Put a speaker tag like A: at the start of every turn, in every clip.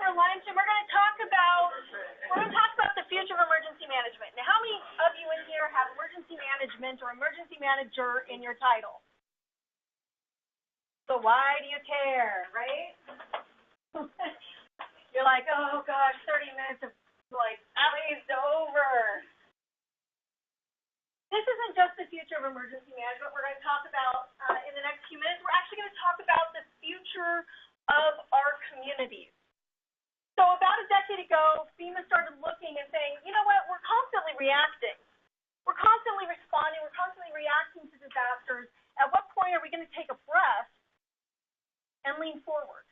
A: for lunch, and we're going to talk about the future of emergency management. Now, how many of you in here have emergency management or emergency manager in your title? So why do you care, right? You're like, oh gosh, 30 minutes of glazed over. This isn't just the future of emergency management. We're going to talk about, in the next few minutes, we're actually going to talk about the future of our communities. So about a decade ago, FEMA started looking and saying, you know what, we're constantly reacting. We're constantly responding. We're constantly reacting to disasters. At what point are we going to take a breath and lean forward,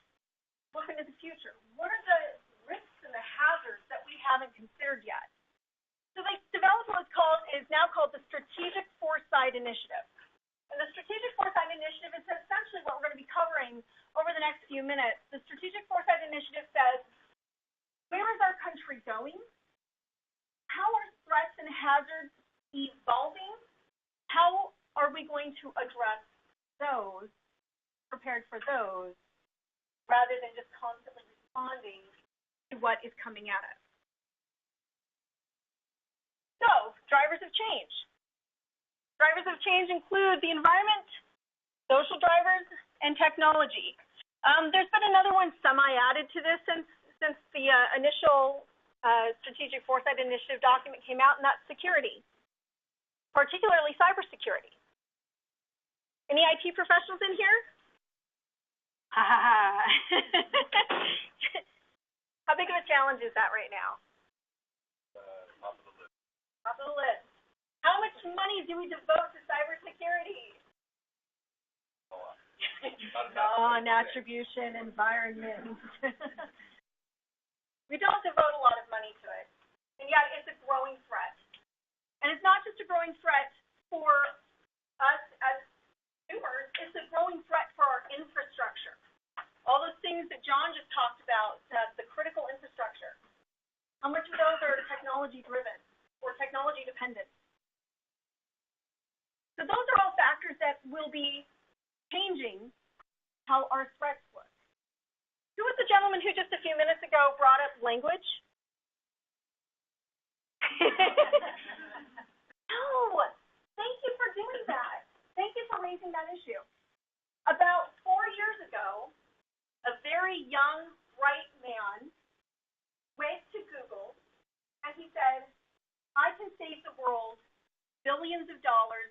A: look into the future? What are the risks and the hazards that we haven't considered yet? So they developed what is now called the Strategic Foresight Initiative. And the Strategic Foresight Initiative is essentially what we're going to be covering over the next few minutes. The Strategic Foresight Initiative says, where is our country going? How are threats and hazards evolving? How are we going to address those, prepared for those, rather than just constantly responding to what is coming at us? So, drivers of change. Drivers of change include the environment, social drivers, and technology. There's been another one semi-added to this since the initial Strategic Foresight Initiative document came out, and that's security, particularly cybersecurity. Any IT professionals in here? Ha ha ha. How big of a challenge is that right now?
B: Top of the list.
A: Top of the list. How much money do we devote to cybersecurity? Non-attribution environment. We don't devote a lot of money to it. And yet it's a growing threat. And it's not just a growing threat for us as consumers, it's a growing threat for our infrastructure. All those things that John just talked about, the critical infrastructure. How much of those are technology driven or technology dependent? So those are all factors that will be changing how our threats look. Who was the gentleman who just a few minutes ago brought up language? No, thank you for doing that. Thank you for raising that issue. About 4 years ago, a very young, bright man went to Google and he said, I can save the world billions of dollars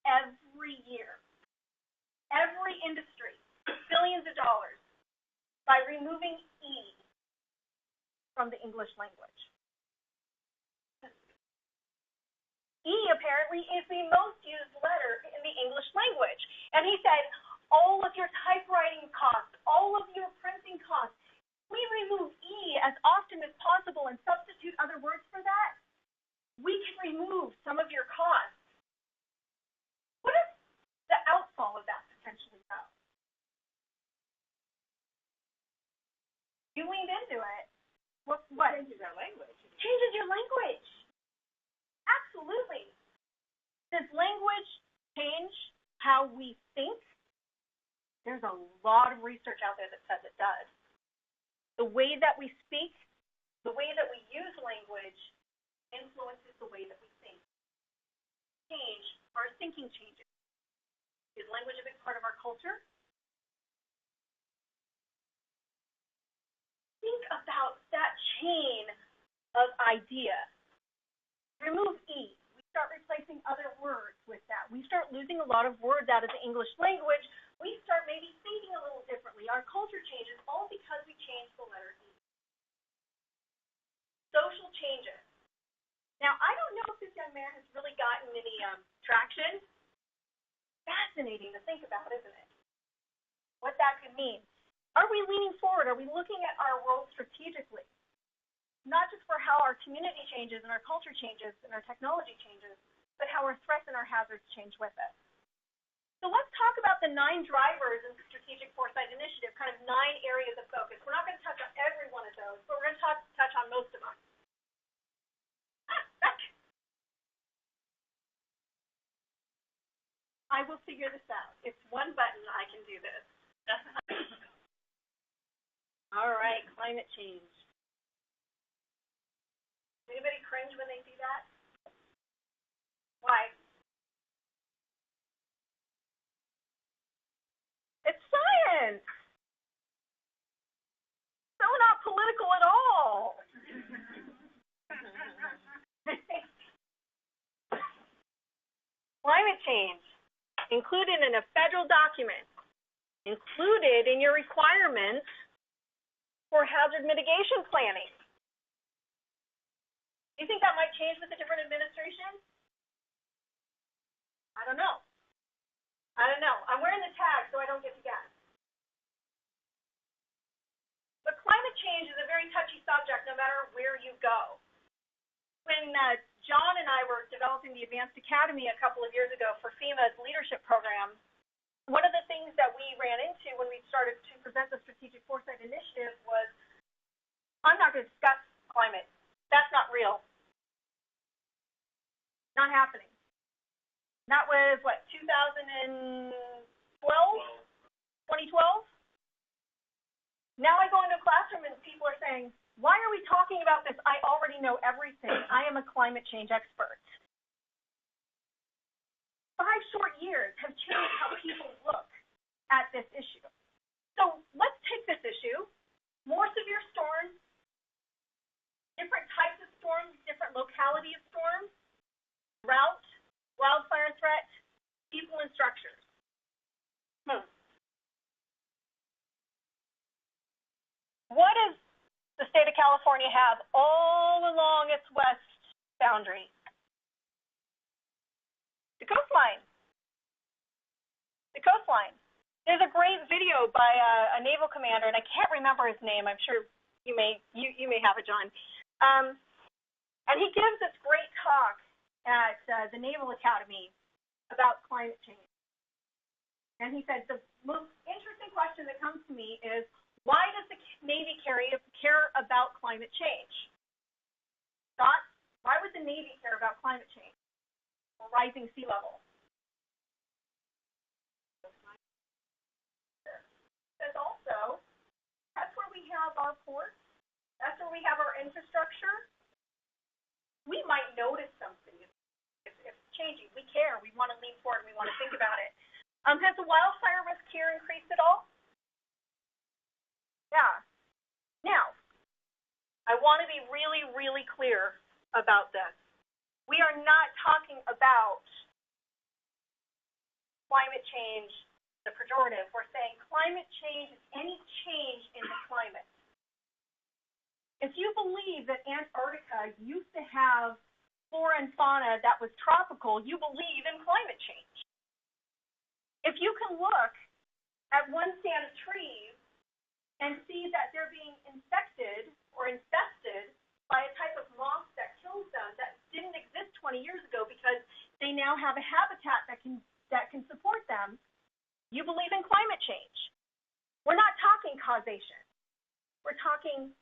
A: every year. Every industry, billions of dollars, by removing E from the English language. E apparently is the most used letter in the English language. And he said, all of your typewriting costs, all of your printing costs, we remove E as often as possible and substitute other words for that, we can remove some of your costs. What is the outfall of that potentially though? You leaned into it. What?
C: Changes our language.
A: Changes your language. Absolutely. Does language change how we think? There's a lot of research out there that says it does. The way that we speak, the way that we use language influences the way that we think. Change, our thinking changes. Is language a big part of our culture? Think about that chain of idea. Remove E. We start replacing other words with that. We start losing a lot of words out of the English language. We start maybe thinking a little differently. Our culture changes all because we changed the letter E. Social changes. Now, I don't know if this young man has really gotten any traction. Fascinating to think about, isn't it? What that could mean. Are we leaning forward? Are we looking at our world strategically? Not just for how our community changes and our culture changes and our technology changes, but how our threats and our hazards change with it. So let's talk about the 9 drivers in the Strategic Foresight Initiative, kind of 9 areas of focus. We're not going to touch on every one of those, but we're going to touch on most of them. I will figure this out. It's one button. I can do this. All right, climate change. Anybody cringe when they see that? Why? It's science. So not political at all. Climate change, included in a federal document, included in your requirements for hazard mitigation planning. Do you think that might change with a different administration? I don't know. I'm wearing the tag so I don't get to guess. But climate change is a very touchy subject no matter where you go. When John and I were developing the Advanced Academy a couple of years ago for FEMA's leadership program, one of the things that we ran into when we started to present the Strategic Foresight Initiative was, I'm not going to discuss climate. That's not real. Not happening. That was, what, 2012? 2012? Now I go into a classroom and people are saying, why are we talking about this? I already know everything. I am a climate change expert. 5 short years have changed how people look at this issue. So let's take this issue, more severe storms, different types of storms, different locality of storms, route, wildfire threat, people and structures. What does the state of California have all along its west boundary? The coastline. The coastline. There's a great video by a naval commander, and I can't remember his name. I'm sure you may have it, John. And he gives this great talk at the Naval Academy about climate change. And he said, the most interesting question that comes to me is, why does the Navy care about climate change? Thoughts? Why would the Navy care about climate change or rising sea level? Because also, that's where we have our ports. That's where we have our infrastructure. We might notice something if it's changing. We care. We want to lean forward. We want to think about it. Has the wildfire risk here increased at all? Yeah. Now, I want to be really, really clear about this. We are not talking about climate change, the pejorative. We're saying climate change is any change in the climate. If you believe that Antarctica used to have flora and fauna that was tropical, you believe in climate change. If you can look at one stand of trees and see that they're being infected or infested by a type of moth that kills them that didn't exist 20 years ago because they now have a habitat that can support them, you believe in climate change. We're not talking causation. We're talking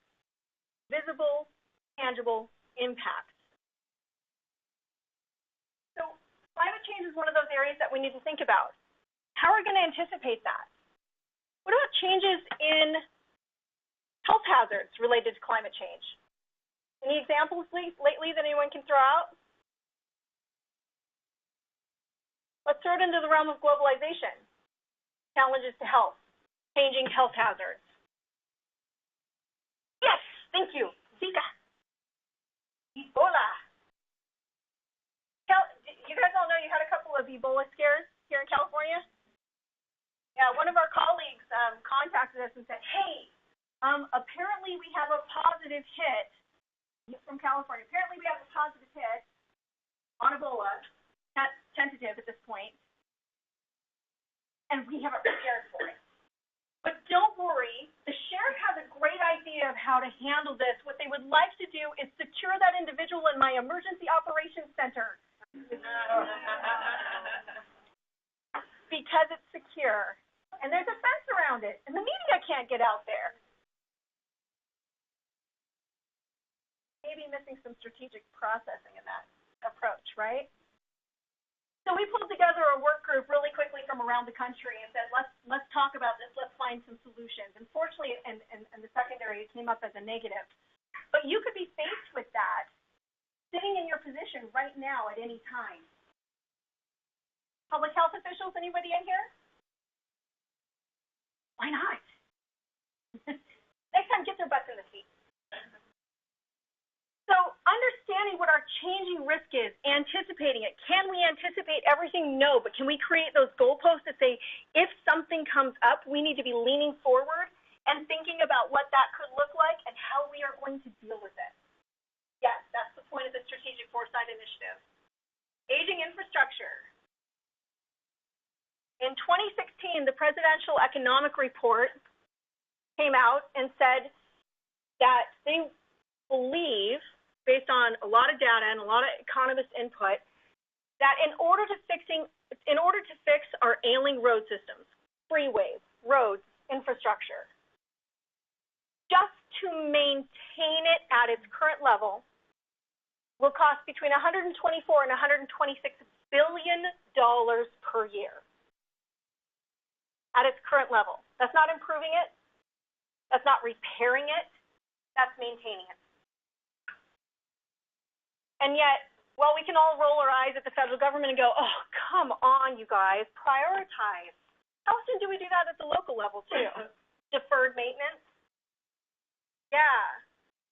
A: visible, tangible impacts. So climate change is one of those areas that we need to think about. How are we going to anticipate that? What about changes in health hazards related to climate change? Any examples lately that anyone can throw out? Let's throw it into the realm of globalization. Challenges to health, changing health hazards. Yes, thank you. Zika. Ebola. You guys all know you had a couple of Ebola scares here in California? Yeah, one of our colleagues contacted us and said, hey, apparently we have a positive hit. He's from California. Apparently we have a positive hit on Ebola. That's tentative at this point. And we haven't prepared for it. But don't worry, the sheriff has a great idea of how to handle this. What they would like to do is secure that individual in my emergency operations center. Because it's secure. And there's a fence around it. And the media can't get out there. Maybe missing some strategic processing in that approach, right? So we pulled together a work group really quickly from around the country and said, let's talk about this, let's find some solutions. Unfortunately, and the secondary, it came up as a negative. But you could be faced with that sitting in your position right now at any time. Public health officials, anybody in here? Why not? Next time, get their butts in the seat. So understanding what our changing risk is, anticipating it. Can we anticipate everything? No, but can we create those goalposts that say, if something comes up, we need to be leaning forward and thinking about what that could look like and how we are going to deal with it. Yes, that's the point of the Strategic Foresight Initiative. Aging infrastructure. In 2016, the Presidential Economic Report came out and said that they believe, based on a lot of data and a lot of economist input, that in order to fix our ailing road systems, freeways, roads, infrastructure, just to maintain it at its current level will cost between $124 and $126 billion per year. At its current level. That's not improving it. That's not repairing it. That's maintaining it. And yet, while we can all roll our eyes at the federal government and go, oh, come on, you guys, prioritize. How often do we do that at the local level, too? Deferred maintenance? Yeah.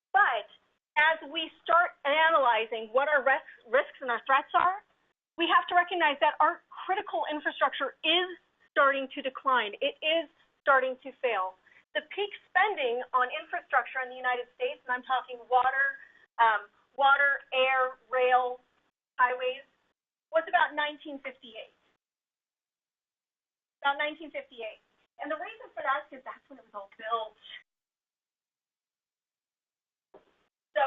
A: But as we start analyzing what our risks and our threats are, we have to recognize that our critical infrastructure is starting to decline. It is starting to fail. The peak spending on infrastructure in the United States, and I'm talking water, air, rail, highways, was about 1958. About 1958. And the reason for that is because that's when it was all built. So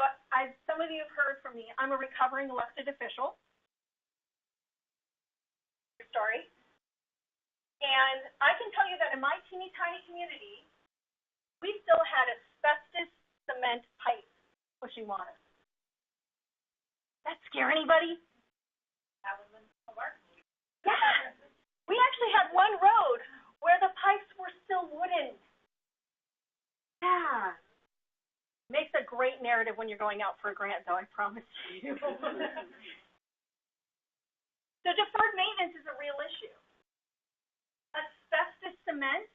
A: some of you have heard from me. I'm a recovering elected official. Sorry. And I can tell you that in my teeny tiny community, we still had asbestos cement pipe pushing water. That scare anybody? Yeah. We actually had one road where the pipes were still wooden. Yeah. Makes a great narrative when you're going out for a grant, though, I promise you. So deferred maintenance is a real issue. Asbestos cement,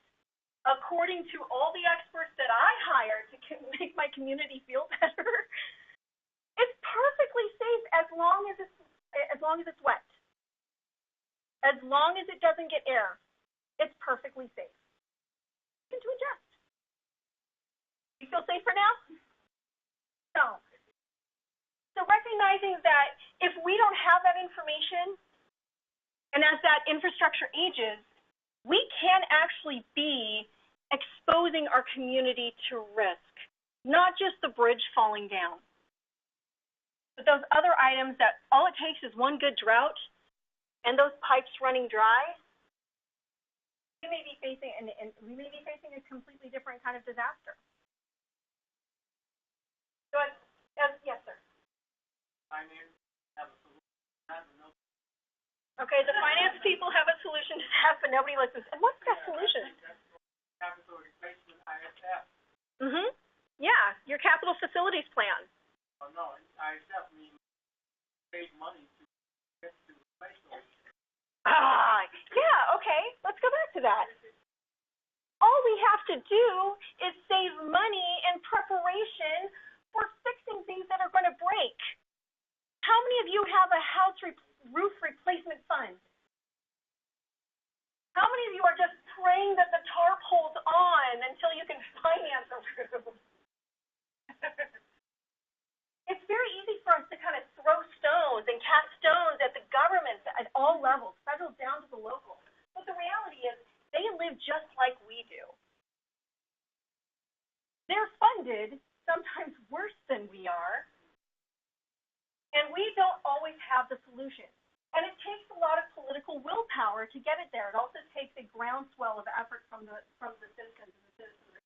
A: according to all the experts that I hired to make my community feel better, is perfectly safe as long as it's wet. As long as it doesn't get air, it's perfectly safe. You can adjust. You feel safer now? No. So recognizing that if we don't have that information, and as that infrastructure ages, we can actually be exposing our community to risk, not just the bridge falling down, but those other items that all it takes is one good drought and those pipes running dry. We may be facing a completely different kind of disaster. So, yes, sir. Okay, the finance people have a solution to that, but nobody listens. And what's that solution?
B: Capital replacement ISF.
A: Yeah, your capital facilities plan.
B: Oh, no, ISF means paid money to get to replace those.
A: Yeah, okay. Let's go back to that. All we have to do is save money in preparation for fixing things that are going to break. How many of you have a house roof replacement fund? How many of you are just praying that the tarp holds on until you can finance a roof? It's very easy for us to kind of throw stones and cast stones at the governments at all levels, federal down to the local. But the reality is they live just like we do. They're funded sometimes worse than we are, and we don't always have the solution. And it takes a lot of political willpower to get it there. It also takes a groundswell of effort from the citizens and the citizenry.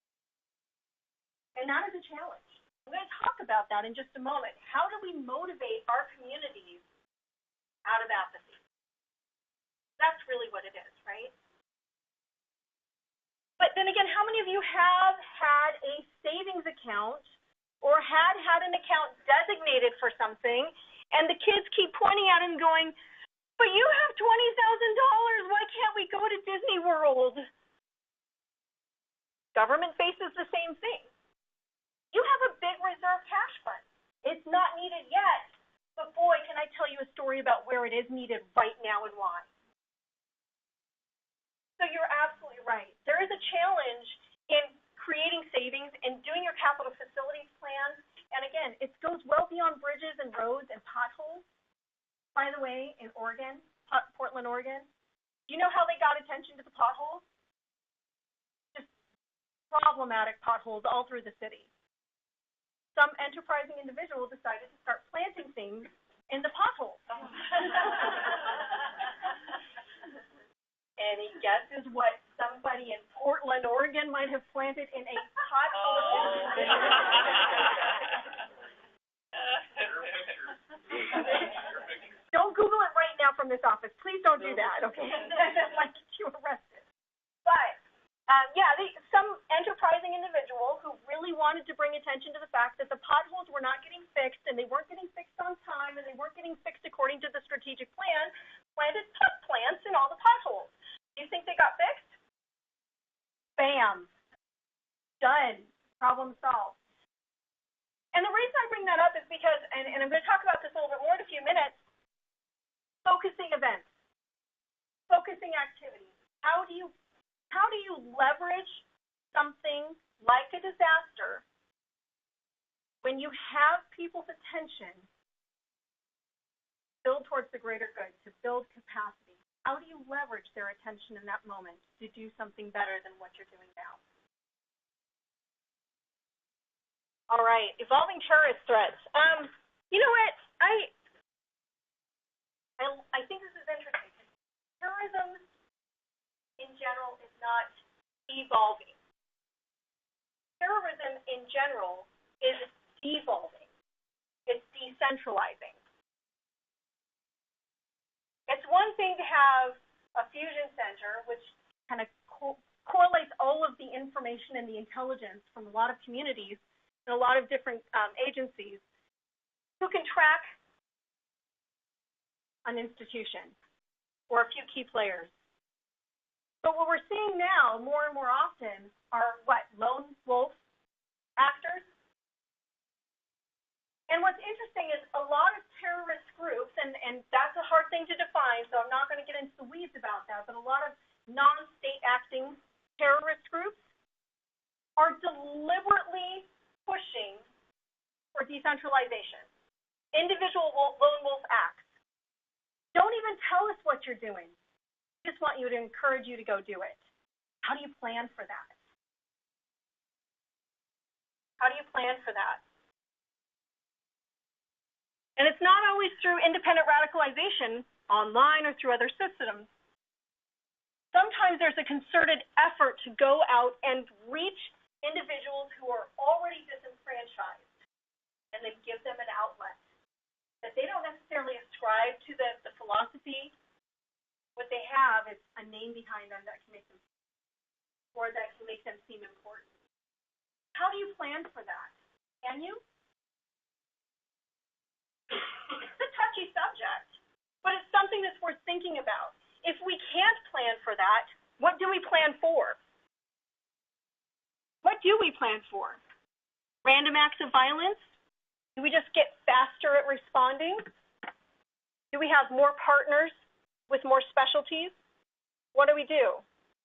A: And that is a challenge. I'm going to talk about that in just a moment. How do we motivate our communities out of apathy? That's really what it is, right? But then again, how many of you have had a savings account or had an account designated for something, and the kids keep pointing at it and going, but you have $20,000, why can't we go to Disney World? Government faces the same thing. You have a big reserve cash fund. It's not needed yet, but boy, can I tell you a story about where it is needed right now and why. So you're absolutely right. There is a challenge in creating savings and doing your capital facilities plan. And again, it goes well beyond bridges and roads and potholes. By the way, in Oregon, Portland, Oregon, do you know how they got attention to the potholes? Just problematic potholes all through the city. Some enterprising individual decided to start planting things in the potholes. Any guesses what somebody in Portland, Oregon might have planted in a pothole? Don't Google it right now from this office. Please don't do that, okay? That might get you arrested. But, some enterprising individual who really wanted to bring attention to the fact that the potholes were not getting fixed, and they weren't getting fixed on time, and they weren't getting fixed according to the strategic plan, planted plants in all the potholes. Do you think they got fixed? Bam. Done. Problem solved. And the reason I bring that up is because, and I'm going to talk about this a little bit more in a few minutes, focusing events, focusing activities. How do you leverage something like a disaster when you have people's attention build towards the greater good, to build capacity? How do you leverage their attention in that moment to do something better than what you're doing now? All right, evolving terrorist threats. You know what? I think this is interesting. Terrorism in general is not evolving. Terrorism in general is devolving. It's decentralizing. It's one thing to have a fusion center, which kind of correlates all of the information and the intelligence from a lot of communities and a lot of different agencies who can track an institution or a few key players. But what we're seeing now more and more often are lone wolf actors. And what's interesting is a lot of terrorist groups, and that's a hard thing to define, so I'm not going to get into the weeds about that, but a lot of non-state acting terrorist groups are deliberately pushing for decentralization. Individual lone wolf acts. Don't even tell us what you're doing. We just want you to encourage you to go do it. How do you plan for that? How do you plan for that? And it's not always through independent radicalization online or through other systems. Sometimes there's a concerted effort to go out and reach individuals who are already disenfranchised and then give them an outlet that they don't necessarily ascribe to the philosophy. What they have is a name behind them that can make them, or that can make them seem important. How do you plan for that? Can you? It's a touchy subject, but it's something that's worth thinking about. If we can't plan for that, what do we plan for? What do we plan for? Random acts of violence? Do we just get faster at responding? Do we have more partners with more specialties? What do we do?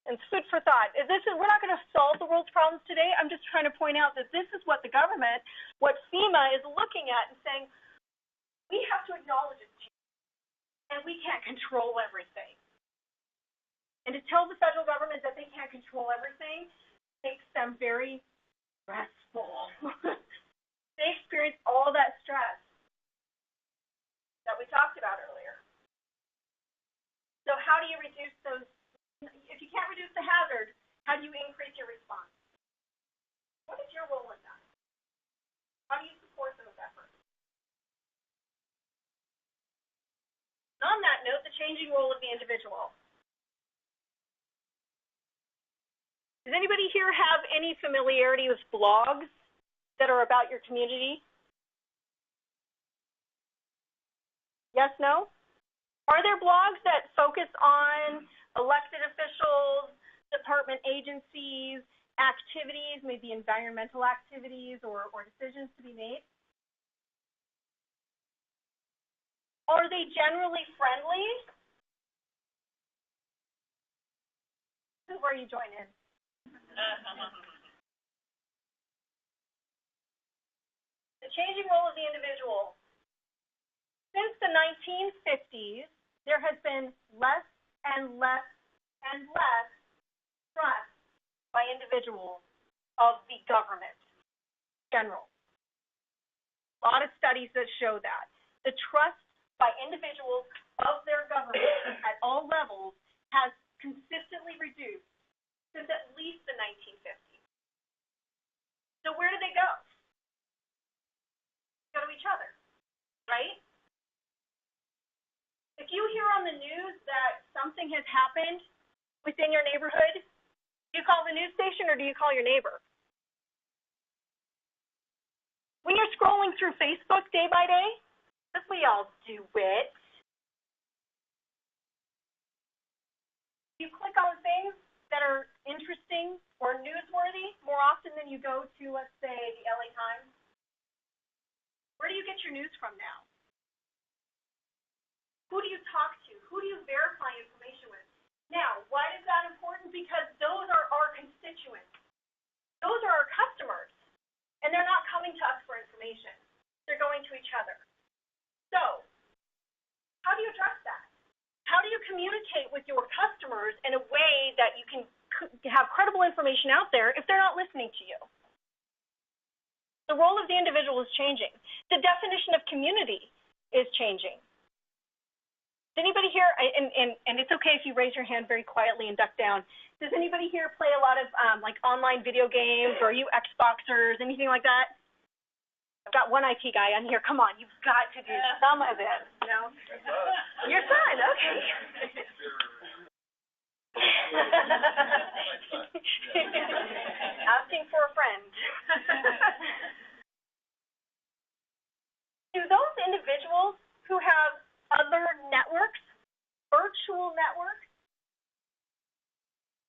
A: And it's food for thought. We're not going to solve the world's problems today. I'm just trying to point out that this is what the government, what FEMA is looking at and saying, we have to acknowledge it's changing, and we can't control everything. And to tell the federal government that they can't control everything makes them very stressful. They experience all that stress that we talked about earlier. So how do you reduce those? If you can't reduce the hazard, how do you increase your response? What is your role in that? How do you support those efforts? On that note, the changing role of the individual. Does anybody here have any familiarity with blogs that are about your community? Yes, no? Are there blogs that focus on elected officials, department agencies, activities, maybe environmental activities or decisions to be made? Are they generally friendly? This is where you join in. The changing role of the individual. Since the 1950s, there has been less and less and less trust by individuals of the government in general. A lot of studies that show that. The trust by individuals of their government at all levels has consistently reduced since at least the 1950s. So where do they go? They go to each other, right? If you hear on the news that something has happened within your neighborhood, do you call the news station or do you call your neighbor? When you're scrolling through Facebook day by day, as we all do it, you click on things that are interesting or newsworthy more often than you go to, let's say, the LA Times. Where do you get your news from now? Who do you talk to? Who do you verify information with? Now, why is that important? Because those are our constituents. Those are our customers. And they're not coming to us for information. They're going to each other. So, how do you address that? How do you communicate with your customers in a way that you can have credible information out there if they're not listening to you? The role of the individual is changing. The definition of community is changing. Does anybody here, and it's okay if you raise your hand very quietly and duck down, does anybody here play a lot of like online video games, or are you Xboxers, anything like that? I've got one IT guy on here. Come on, you've got to do some of it. You know? Your son, okay. Asking for a friend. Do those individuals who have other networks, virtual networks,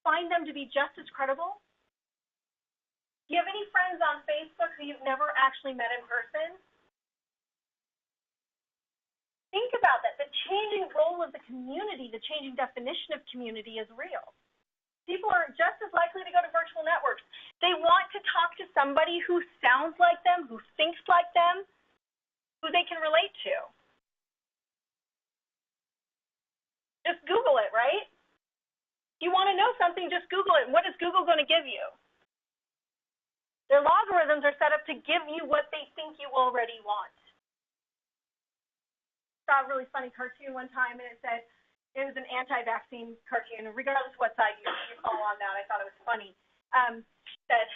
A: find them to be just as credible? Do you have any friends on Facebook who you've never actually met in person? Think about that. The changing role of the community, the changing definition of community is real. People are just as likely to go to virtual networks. They want to talk to somebody who sounds like them, who thinks like them, who they can relate to. Just Google it, right? If you want to know something, just Google it. What is Google going to give you? Their logarithms are set up to give you what they think you already want. I saw a really funny cartoon one time, and it said, it was an anti-vaccine cartoon, and regardless of what side you fall on that, I thought it was funny. Said,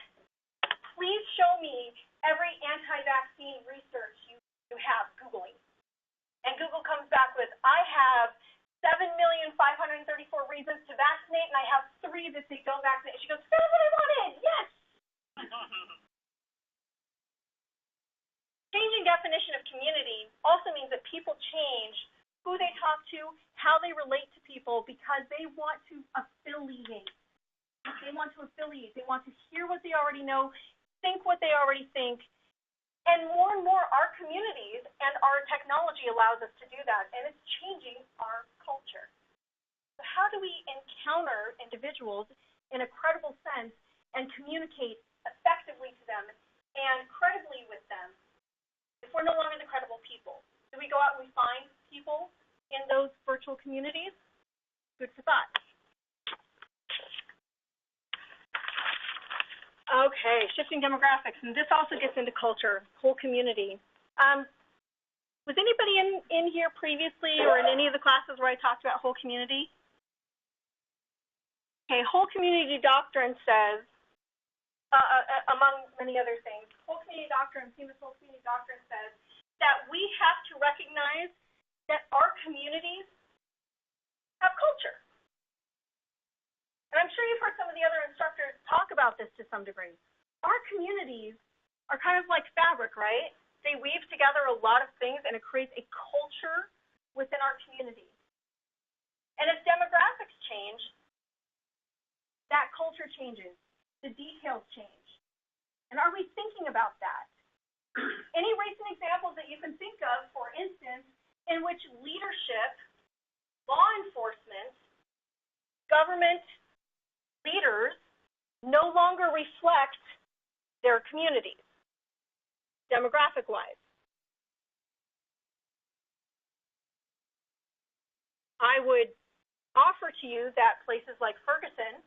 A: please show me every anti-vaccine research you have Googling. And Google comes back with, I have 7,534 reasons to vaccinate, and I have 3 that say don't vaccinate. She goes, that's what I wanted, yes! Changing definition of community also means that people change who they talk to, how they relate to people, because they want to affiliate. They want to affiliate. They want to hear what they already know, think what they already think, and more our communities and our technology allows us to do that, and it's changing our culture. So how do we encounter individuals in a credible sense and communicate effectively to them and credibly with them if we're no longer the credible people? Do we go out and we find people in those virtual communities? Good for thought. Okay, shifting demographics, and this also gets into culture, whole community. Was anybody in here previously or in any of the classes where I talked about whole community? Okay, whole community doctrine says, among many other things, whole community doctrine, FEMA's whole community doctrine says that we have to recognize that our communities have culture. And I'm sure you've heard some of the other instructors talk about this to some degree. Our communities are kind of like fabric, right? They weave together a lot of things, and it creates a culture within our community. And as demographics change, that culture changes. The details change. And are we thinking about that? Any recent examples that you can think of, for instance, in which leadership, law enforcement, government leaders no longer reflect their communities, demographic-wise? I would offer to you that places like Ferguson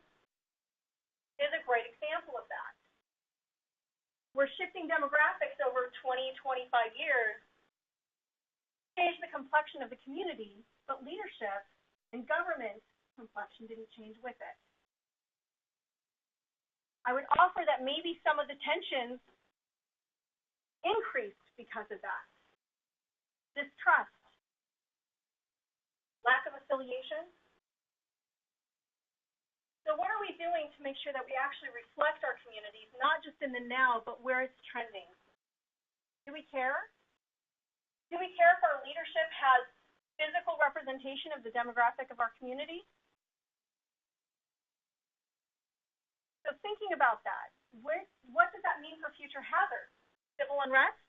A: is a great example of that. We're shifting demographics over 20, 25 years, change the complexion of the community, but leadership and government complexion didn't change with it. I would offer that maybe some of the tensions increased because of that. Distrust, lack of affiliation. So what are we doing to make sure that we actually reflect our communities, not just in the now, but where it's trending? Do we care? Do we care if our leadership has physical representation of the demographic of our community? So thinking about that, what does that mean for future hazards? Civil unrest?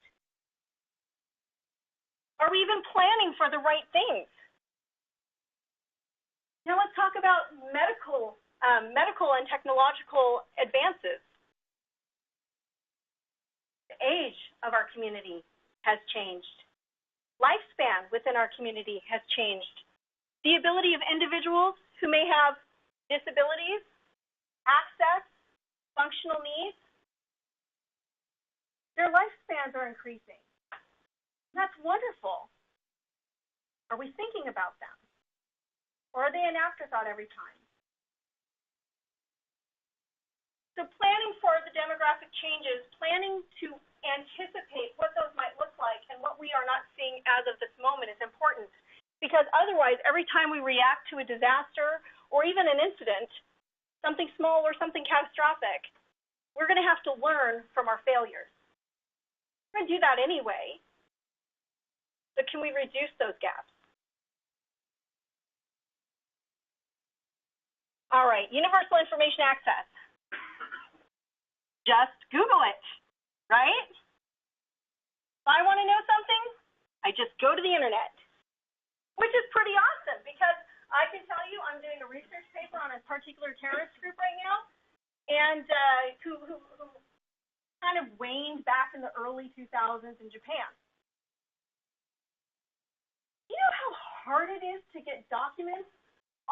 A: Are we even planning for the right things? Now let's talk about medical and technological advances. The age of our community has changed. Lifespan within our community has changed. The ability of individuals who may have disabilities, access, functional needs, their lifespans are increasing. That's wonderful. Are we thinking about them? Or are they an afterthought every time? So planning for the demographic changes, planning to anticipate what those might look like and what we are not seeing as of this moment is important. Because otherwise, every time we react to a disaster or even an incident, something small or something catastrophic, we're going to have to learn from our failures. We're going to do that anyway, but can we reduce those gaps? All right, universal information access. Just Google it, right? If I want to know something, I just go to the internet, which is pretty awesome because I can tell you I'm doing a research paper on a particular terrorist group right now, and who kind of waned back in the early 2000s in Japan. You know how hard it is to get documents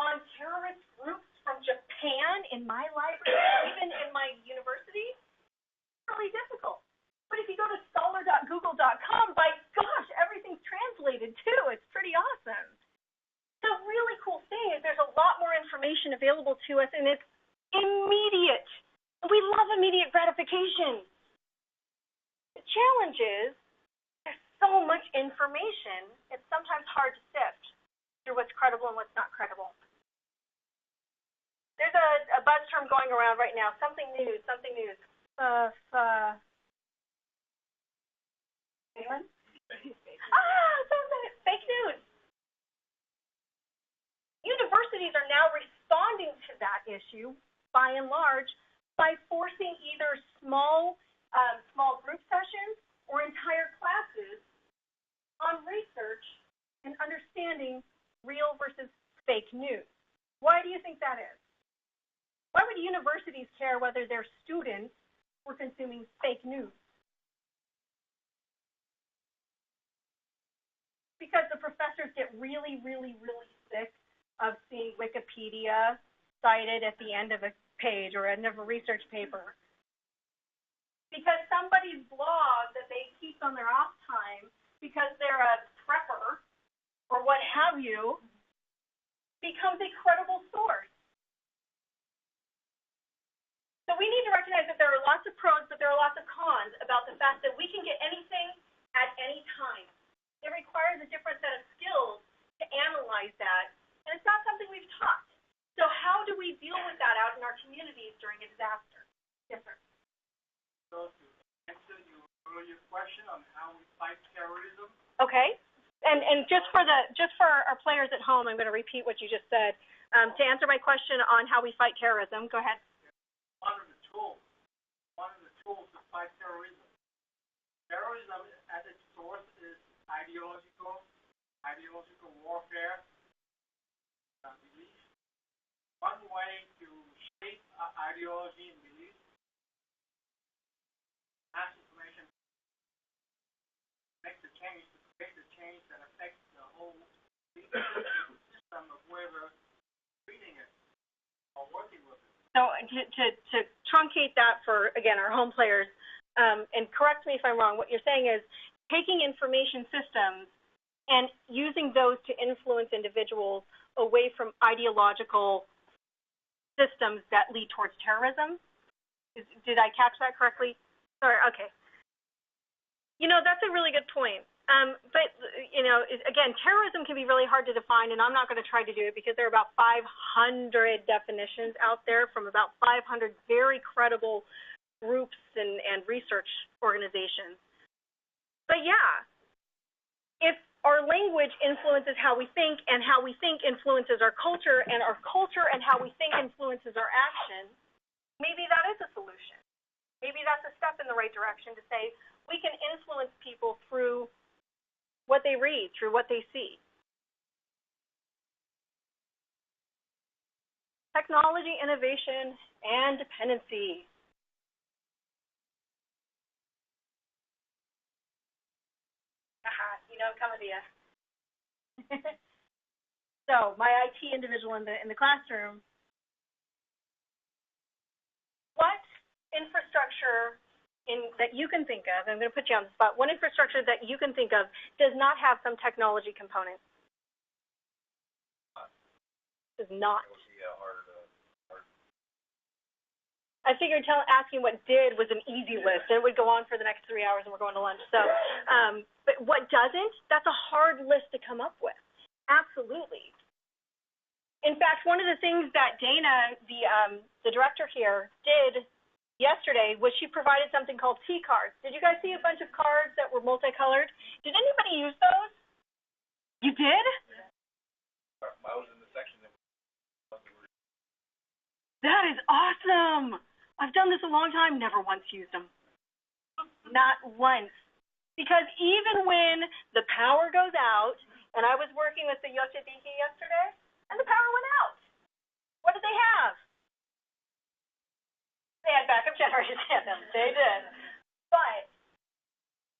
A: on terrorist groups from Japan in my library, or even in my university? It's really difficult. But if you go to scholar.google.com, by gosh, everything's translated too. It's pretty awesome. The really cool thing is there's a lot more information available to us, and it's immediate. We love immediate gratification. The challenge is there's so much information, it's sometimes hard to sift through what's credible and what's not credible. There's a buzz term going around right now, something news, something news. Anyone? Fake news. Universities are now responding to that issue, by and large, by forcing either small group sessions or entire classes on research and understanding real versus fake news. Why do you think that is? Why would universities care whether their students were consuming fake news? Because the professors get really, really, really sick of seeing Wikipedia cited at the end of a page or end of a research paper. Because somebody's blog that they keep on their off time because they're a prepper or what have you becomes a credible source. So we need to recognize that there are lots of pros, but there are lots of cons about the fact that we can get anything at any time. It requires a different set of skills to analyze that, and it's not something we've taught. So how do we deal with that out in our communities during a disaster? Yes, sir.
B: So to answer your earlier question on how we fight terrorism.
A: Okay. And just for our players at home, I'm going to repeat what you just said. To answer my question on how we fight terrorism, go ahead.
B: One of the tools to fight terrorism. Terrorism at its source is ideological warfare, beliefs. One way to shape ideology and beliefs, mass information, make the change that affects the whole system of whoever reading it or working with it.
A: So to truncate that for, again, our home players, and correct me if I'm wrong, what you're saying is taking information systems and using those to influence individuals away from ideological systems that lead towards terrorism. Did I catch that correctly? Sorry, okay. That's a really good point. But, again, terrorism can be really hard to define, and I'm not going to try to do it because there are about 500 definitions out there from about 500 very credible groups and research organizations. But, yeah, if our language influences how we think, and how we think influences our culture, and our culture and how we think influences our action, maybe that is a solution. Maybe that's a step in the right direction to say we can influence people through what they read, through what they see. Technology, innovation, and dependency. Coming to you. So, my IT individual in the classroom. What infrastructure that you can think of, I'm going to put you on the spot, what infrastructure that you can think of does not have some technology component? Does not. I figured asking what did was an easy list. It would go on for the next 3 hours and we're going to lunch. So, but what doesn't, that's a hard list to come up with. Absolutely. In fact, one of the things that Dana, the director here, did yesterday was she provided something called T-cards. Did you guys see a bunch of cards that were multicolored? Did anybody use those? You did?
C: I was in the section that
A: That is awesome. I've done this a long time, never once used them. Not once. Because even when the power goes out, and I was working with the Yoshibiki yesterday, and the power went out. What did they have? They had backup generators in them. They did. But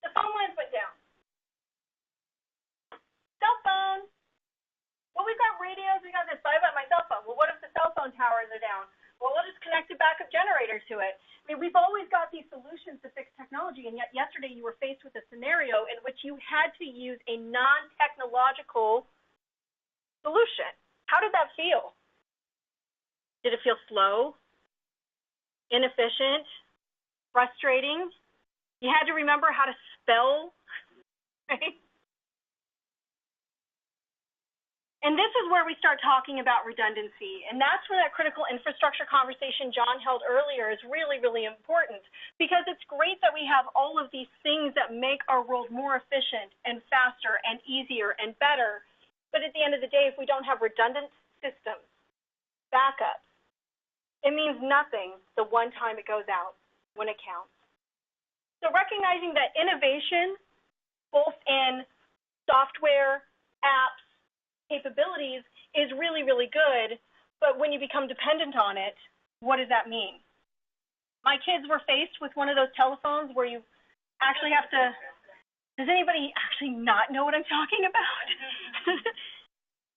A: the phone lines went down. Cell phone. Well, we've got radios, we got this, but I got my cell phone. Well, what if the cell phone towers are down? Well, we'll just connect a backup generator to it. I mean, we've always got these solutions to fix technology, and yet yesterday you were faced with a scenario in which you had to use a non-technological solution. How did that feel? Did it feel slow? Inefficient? Frustrating? You had to remember how to spell, right? And this is where we start talking about redundancy. And that's where that critical infrastructure conversation John held earlier is really, really important. Because it's great that we have all of these things that make our world more efficient and faster and easier and better. But at the end of the day, if we don't have redundant systems, backups, it means nothing the one time it goes out when it counts. So recognizing that innovation, both in software, apps, capabilities is really, really good, but when you become dependent on it, what does that mean? My kids were faced with one of those telephones where you actually have to, does anybody actually not know what I'm talking about?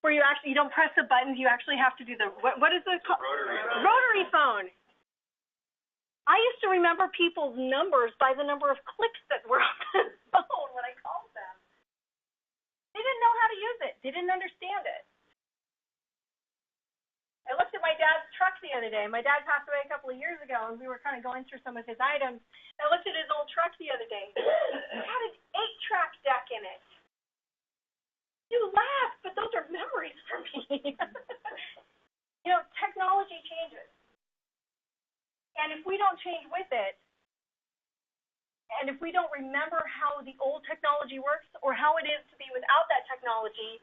A: Where you don't press the buttons, you actually have to do what is the rotary phone. I used to remember people's numbers by the number of clicks that were on the phone when I called them. They didn't know how to use it. They didn't understand it. I looked at my dad's truck the other day. My dad passed away a couple of years ago, and we were kind of going through some of his items. I looked at his old truck the other day. It had an 8-track deck in it. You laugh, but those are memories for me. change with it, and if we don't remember how the old technology works or how it is to be without that technology,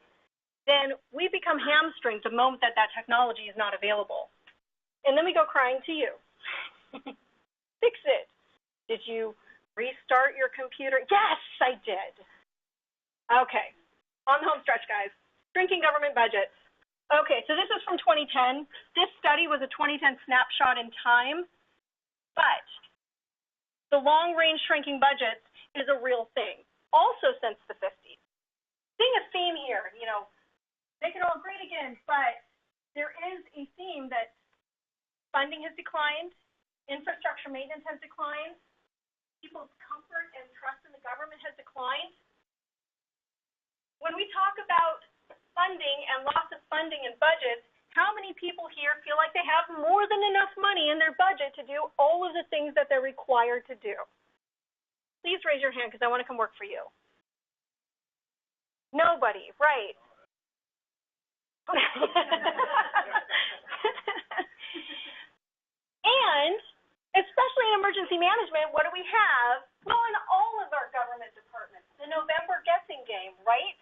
A: then we become hamstrings the moment that that technology is not available. And then we go crying to you. Fix it. Did you restart your computer? Yes, I did. Okay, on the home stretch, guys. Shrinking government budgets. Okay, so this is from 2010. This study was a 2010 snapshot in time, but the long-range shrinking budgets is a real thing, also since the 50s. Seeing a theme here, make it all great again, but there is a theme that funding has declined, infrastructure maintenance has declined, people's comfort and trust in the government has declined. When we talk about funding and loss of funding and budgets, how many people here feel like they have more than enough money in their budget to do all of the things that they're required to do? Please raise your hand because I want to come work for you. Nobody, right? And especially in emergency management, what do we have? Well, in all of our government departments, the November guessing game, right?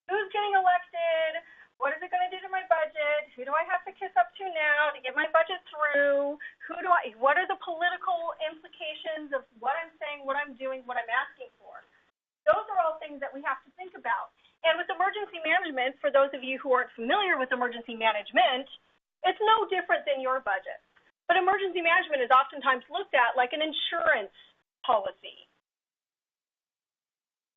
A: Who's getting elected? What is it going to do to my budget? Who do I have to kiss up to now to get my budget through? What are the political implications of what I'm saying, what I'm doing, what I'm asking for? Those are all things that we have to think about. And with emergency management, for those of you who aren't familiar with emergency management, it's no different than your budget. But emergency management is oftentimes looked at like an insurance policy.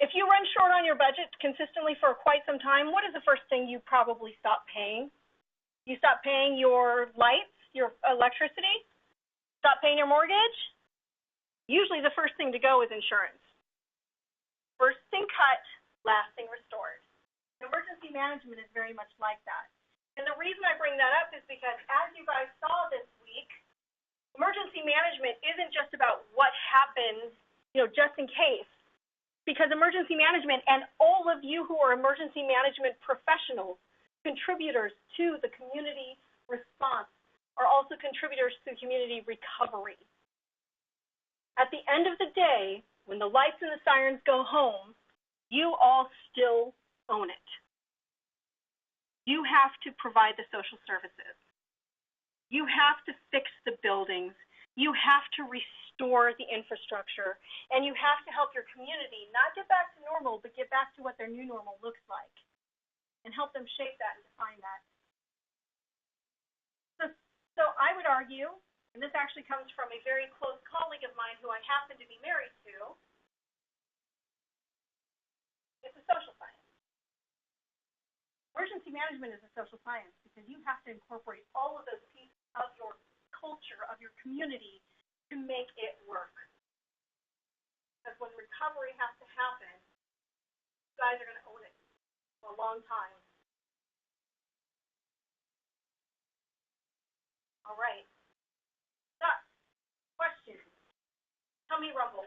A: If you run short on your budget consistently for quite some time, what is the first thing you probably stop paying? You stop paying your lights, your electricity? Stop paying your mortgage? Usually the first thing to go is insurance. First thing cut, last thing restored. Emergency management is very much like that. And the reason I bring that up is because as you guys saw this week, emergency management isn't just about what happens, just in case. Because emergency management and all of you who are emergency management professionals, contributors to the community response, are also contributors to community recovery. At the end of the day, when the lights and the sirens go home, you all still own it. You have to provide the social services. You have to fix the buildings. You have to restore the infrastructure, and you have to help your community not get back to normal, but get back to what their new normal looks like, and help them shape that and define that. So I would argue, and this actually comes from a very close colleague of mine who I happen to be married to, it's a social science. Emergency management is a social science because you have to incorporate all of those pieces of your culture, of your community, to make it work. Because when recovery has to happen, you guys are going to own it for a long time. All right. So, questions? Tell me, Rumble.